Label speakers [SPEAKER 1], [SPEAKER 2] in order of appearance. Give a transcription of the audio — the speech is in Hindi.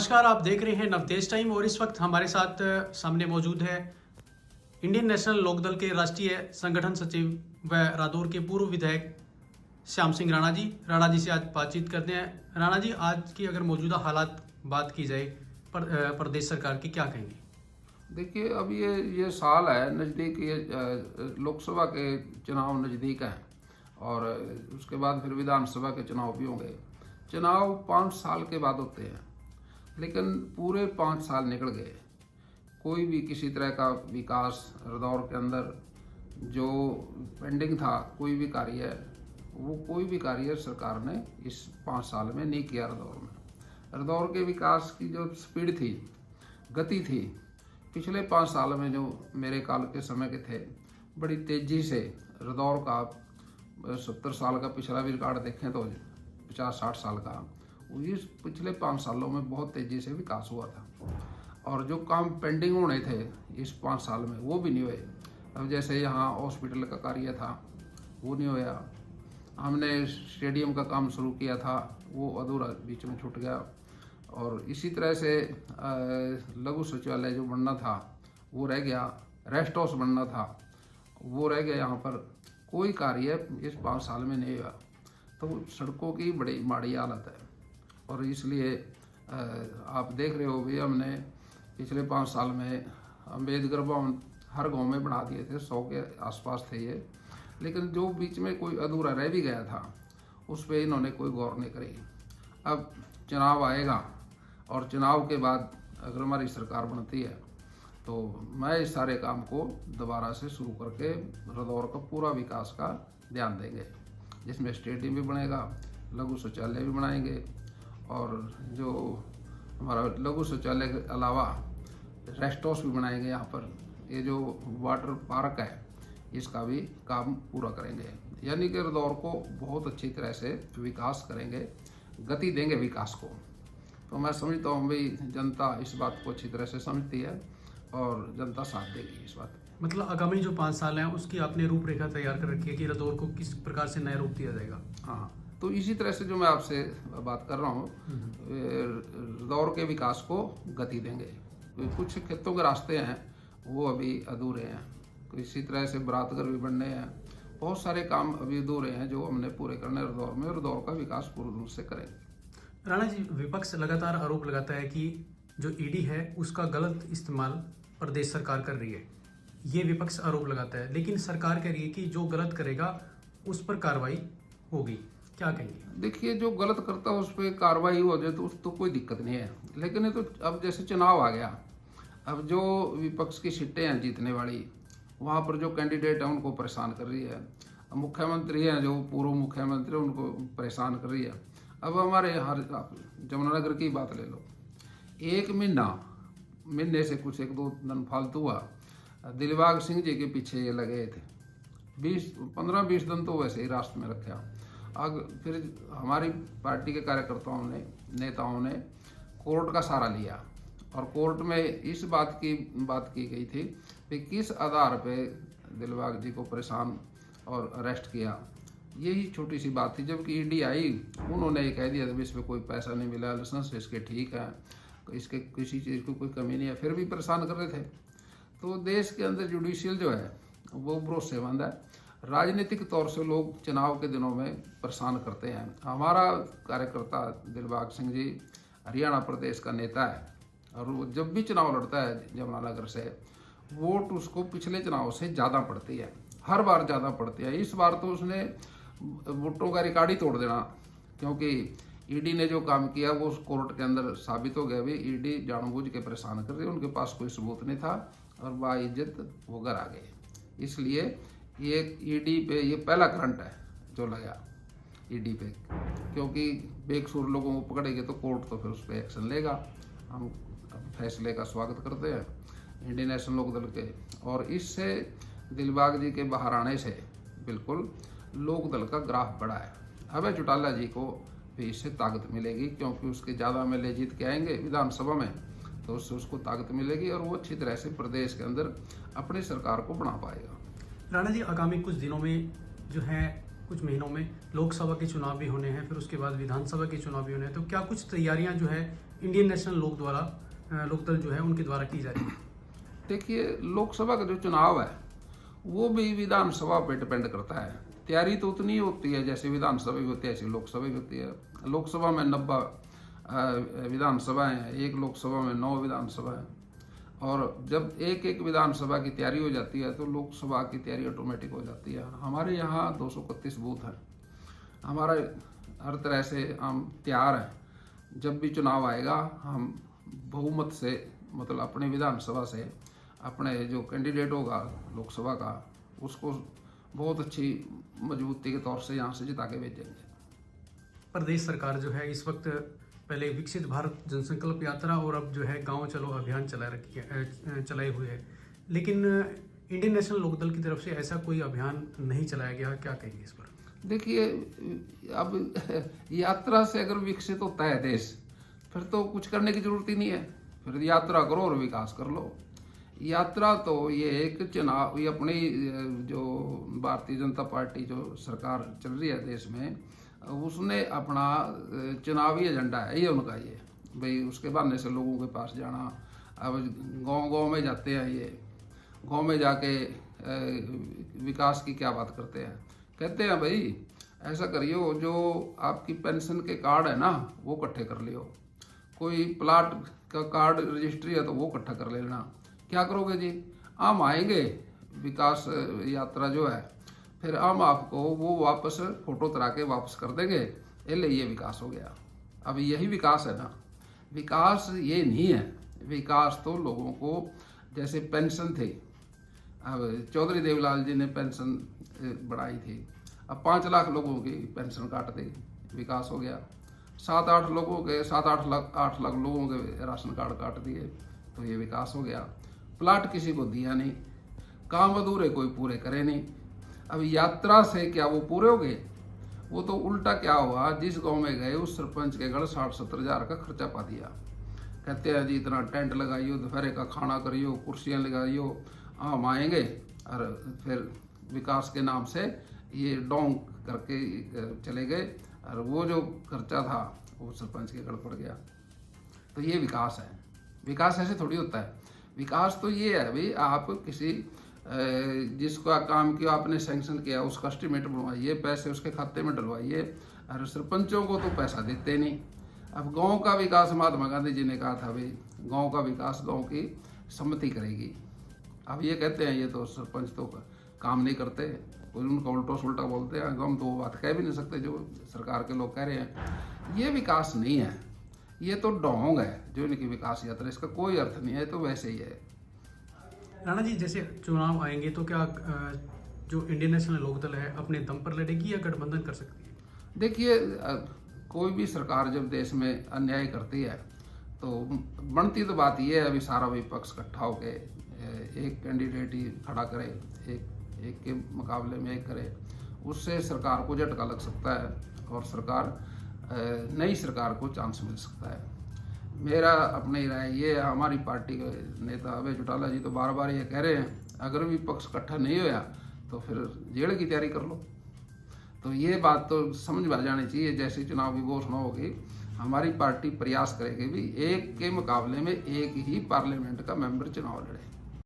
[SPEAKER 1] नमस्कार, आप देख रहे हैं नवतेज टाइम और इस वक्त हमारे साथ सामने मौजूद है इंडियन नेशनल लोकदल के राष्ट्रीय संगठन सचिव व रादौर के पूर्व विधायक श्याम सिंह राणा जी। राणा जी से आज बातचीत करते हैं। राणा जी, आज की अगर मौजूदा हालात बात की जाए प्रदेश सरकार की, क्या कहेंगे?
[SPEAKER 2] देखिए, अब ये साल है नज़दीक, ये लोकसभा के चुनाव नज़दीक हैं और उसके बाद फिर विधानसभा के चुनाव भी होंगे। चुनाव 5 साल के बाद होते हैं, लेकिन पूरे 5 साल निकल गए, कोई भी किसी तरह का विकास रदौर के अंदर जो पेंडिंग था, कोई भी कार्य सरकार ने इस 5 साल में नहीं किया। रदौर के विकास की जो स्पीड थी, गति थी, पिछले 5 साल में जो मेरे काल के समय के थे, बड़ी तेज़ी से रदौर का 70 साल का पिछला भी रिकॉर्ड देखें तो 50-60 साल का, इस पिछले 5 सालों में बहुत तेज़ी से विकास हुआ था। और जो काम पेंडिंग होने थे इस 5 साल में, वो भी नहीं हुए। अब जैसे यहाँ हॉस्पिटल का कार्य था, वो नहीं होया। हमने स्टेडियम का काम शुरू किया था, वो अधूरा बीच में छूट गया। और इसी तरह से लघु सचिवालय जो बनना था वो रह गया, रेस्ट हाउस बनना था वो रह गया। यहाँ पर कोई कार्य इस 5 साल में नहीं हुआ, तो सड़कों की बड़ी माड़ी हालत है। और इसलिए आप देख रहे हो भी, हमने पिछले 5 साल में अम्बेडकर भवन हर गांव में बना दिए थे, 100 के आसपास थे ये, लेकिन जो बीच में कोई अधूरा रह भी गया था उस पर इन्होंने कोई गौर नहीं करी। अब चुनाव आएगा और चुनाव के बाद अगर हमारी सरकार बनती है तो मैं इस सारे काम को दोबारा से शुरू करके रदौर का पूरा विकास का ध्यान देंगे, जिसमें स्टेडियम भी बनेगा, लघु शौचालय भी बनाएंगे, और जो हमारा लघु शौचालय के अलावा रेस्ट हाउस भी बनाएंगे। यहाँ पर ये जो वाटर पार्क है इसका भी काम पूरा करेंगे, यानी कि रदौर को बहुत अच्छी तरह से विकास करेंगे, गति देंगे विकास को। तो मैं समझता हूँ भाई, जनता इस बात को अच्छी तरह से समझती है और जनता साथ देगी इस बात में।
[SPEAKER 1] मतलब आगामी जो 5 साल हैं उसकी आपने रूपरेखा तैयार कर रखी है कि रदौर को किस प्रकार से नया रूप दिया जाएगा।
[SPEAKER 2] हाँ, तो इसी तरह से जो मैं आपसे बात कर रहा हूँ, रदौर के विकास को गति देंगे। कुछ खेतों के रास्ते हैं वो अभी अधूरे हैं, तो इसी तरह से बरातघर भी बनने हैं, बहुत सारे काम अभी अधूरे हैं जो हमने पूरे करने रदौर में। रदौर का विकास पूर्ण रूप से करेंगे।
[SPEAKER 1] राणा जी, विपक्ष लगातार आरोप लगाता है कि जो ईडी है उसका गलत इस्तेमाल प्रदेश सरकार कर रही है। ये विपक्ष आरोप लगाता है, लेकिन सरकार कह रही है कि जो गलत करेगा उस पर कार्रवाई होगी। क्या कहेंगे?
[SPEAKER 2] देखिए, जो गलत करता है उस पर कार्रवाई हो जाए तो उसको कोई दिक्कत नहीं है, लेकिन ये तो अब जैसे चुनाव आ गया, अब जो विपक्ष की सीटें हैं जीतने वाली, वहाँ पर जो कैंडिडेट हैं उनको परेशान कर रही है। मुख्यमंत्री हैं, जो पूर्व मुख्यमंत्री, उनको परेशान कर रही है। अब हमारे हर जमुनानगर की बात ले लो, 1 महीने से कुछ 1-2 दिन फालतू हुआ, दिलबाग सिंह जी के पीछे ये लगे थे। 15-20 दिन तो वैसे ही रास्ते में रखा। फिर हमारी पार्टी के कार्यकर्ताओं ने, नेताओं ने कोर्ट का सहारा लिया और कोर्ट में इस बात की गई थी कि किस आधार पे दिलबाग जी को परेशान और अरेस्ट किया। यही छोटी सी बात थी। जबकि ईडी आई, उन्होंने ये कह दिया था इस पर कोई पैसा नहीं मिला, लाइसेंस इसके ठीक है, इसके किसी चीज़ की कोई कमी नहीं है, फिर भी परेशान कर रहे थे। तो देश के अंदर जुडिशियल जो है वो भरोसेमंद है। राजनीतिक तौर से लोग चुनाव के दिनों में परेशान करते हैं। हमारा कार्यकर्ता दिलबाग सिंह जी हरियाणा प्रदेश का नेता है, और वो जब भी चुनाव लड़ता है जमुनानगर से, वोट उसको पिछले चुनाव से ज़्यादा पड़ती है, हर बार ज़्यादा पड़ती है। इस बार तो उसने वोटों का रिकॉर्ड ही तोड़ देना, क्योंकि ईडी ने जो काम किया वो कोर्ट के अंदर साबित हो गया भी ईडी जानबूझ के परेशान कर रही है, उनके पास कोई सबूत नहीं था और बाइज्जत वो घर आ गए। इसलिए ये ईडी पे ये पहला करंट है जो लगा ईडी पे, क्योंकि बेकसूर लोगों को पकड़ेंगे तो कोर्ट तो फिर उस पर एक्शन लेगा। हम फैसले का स्वागत करते हैं इंडियन नेशनल लोकदल के, और इससे दिलबाग जी के बाहर आने से बिल्कुल लोकदल का ग्राफ बढ़ा है। अभय चौटाला जी को भी इससे ताकत मिलेगी, क्योंकि उसके ज़्यादा एमएलए जीत के आएंगे विधानसभा में, तो उससे उसको ताकत मिलेगी और वो अच्छी तरह से प्रदेश के अंदर अपनी सरकार को बना पाएगा।
[SPEAKER 1] राणा जी, आगामी कुछ दिनों में जो है, कुछ महीनों में लोकसभा के चुनाव भी होने हैं, फिर उसके बाद विधानसभा के चुनाव भी होने हैं, तो क्या कुछ तैयारियां जो है इंडियन नेशनल लोकदल जो है उनके द्वारा की जा रही है?
[SPEAKER 2] देखिए, लोकसभा का जो चुनाव है वो भी विधानसभा पे डिपेंड करता है। तैयारी तो उतनी ही होती है जैसे विधानसभा भी होती है, ऐसी लोकसभा भी होती है। लोकसभा में 90 विधानसभाएं हैं, एक लोकसभा में 9 विधानसभा है। और जब एक एक विधानसभा की तैयारी हो जाती है तो लोकसभा की तैयारी ऑटोमेटिक हो जाती है। हमारे यहाँ 231 बूथ हैं, हमारा हर तरह से हम तैयार हैं। जब भी चुनाव आएगा हम बहुमत से, मतलब अपने विधानसभा से अपने जो कैंडिडेट होगा लोकसभा का, उसको बहुत अच्छी मजबूती के तौर से यहाँ से जिता के भेजेंगे।
[SPEAKER 1] प्रदेश सरकार जो है इस वक्त पहले विकसित भारत जनसंकल्प यात्रा और अब जो है गांव चलो अभियान चलाए हुए है, लेकिन इंडियन नेशनल लोकदल की तरफ से ऐसा कोई अभियान नहीं चलाया गया। क्या कहेंगे इस पर?
[SPEAKER 2] देखिए, अब यात्रा से अगर विकसित होता है देश, फिर तो कुछ करने की जरूरत ही नहीं है। फिर यात्रा करो और विकास कर लो। यात्रा तो ये एक चुनाव, ये अपनी जो भारतीय जनता पार्टी जो सरकार चल रही है देश में, उसने अपना चुनावी एजेंडा है ये उनका, ये भाई उसके बहाने से लोगों के पास जाना। अब गांव-गांव में जाते हैं, ये गांव में जाके विकास की क्या बात करते हैं, कहते हैं भाई ऐसा करियो, जो आपकी पेंशन के कार्ड है ना वो इकट्ठे कर लियो, कोई प्लाट का कार्ड रजिस्ट्री है तो वो इकट्ठा कर लेना। क्या करोगे जी? हम आएंगे, विकास यात्रा जो है, फिर हम आपको वो वापस फोटो तरा के वापस कर देंगे, ये विकास हो गया। अब यही विकास है ना, विकास ये नहीं है। विकास तो लोगों को, जैसे पेंशन थी, अब चौधरी देवलाल जी ने पेंशन बढ़ाई थी, अब 5 लाख लोगों की पेंशन काट दी, विकास हो गया। 7-8 लाख लोगों के राशन कार्ड काट दिए, तो ये विकास हो गया। प्लाट किसी को दिया नहीं, काम अधूरे कोई पूरे करे नहीं। अब यात्रा से क्या वो पूरे हो गए? वो तो उल्टा क्या हुआ, जिस गांव में गए उस सरपंच के घर 60-70 हज़ार का खर्चा पा दिया। कहते हैं जी इतना टेंट लगाइयो, दोपहर का खाना करियो, कुर्सियाँ लगाइयो, हम आएंगे, और फिर विकास के नाम से ये डोंग करके चले गए, और वो जो खर्चा था वो सरपंच के गड़ पड़ गया। तो ये विकास है? विकास ऐसे थोड़ी होता है। विकास तो ये है भाई, आप किसी जिसका काम किया आपने सैंक्शन किया उसका एस्टीमेट बनवाइए, पैसे उसके खाते में डलवाइए, और सरपंचों को तो पैसा देते नहीं। अब गांव का विकास, महात्मा गांधी जी ने कहा था भाई गांव का विकास गांव की सम्मति करेगी। अब ये कहते हैं ये तो सरपंच तो काम नहीं करते, कोई उनका उल्टा सुल्टा बोलते हैं, हम तो वो बात कह भी नहीं सकते जो सरकार के लोग कह रहे हैं। ये विकास नहीं है, ये तो ढोंग है जो इनकी विकास यात्रा, इसका कोई अर्थ नहीं है, तो वैसे ही है।
[SPEAKER 1] राणा जी, जैसे चुनाव आएंगे तो क्या जो इंडियन नेशनल लोकदल है अपने दम पर लड़ेगी या गठबंधन कर सकती है?
[SPEAKER 2] देखिए, कोई भी सरकार जब देश में अन्याय करती है तो बनती तो बात यह है अभी सारा विपक्ष इकट्ठा होकर एक कैंडिडेट ही खड़ा करे, एक के मुकाबले में एक करे, उससे सरकार को झटका लग सकता है और नई सरकार को चांस मिल सकता है। मेरा अपनी राय ये है, हमारी पार्टी के नेता अभय चौटाला जी तो बार बार ये कह रहे हैं अगर विपक्ष इकट्ठा नहीं होया तो फिर जेल की तैयारी कर लो। तो ये बात तो समझ में आ जानी चाहिए। जैसे चुनाव की घोषणा होगी, हमारी पार्टी प्रयास करेगी भी एक के मुकाबले में एक ही पार्लियामेंट का मेंबर चुनाव लड़े।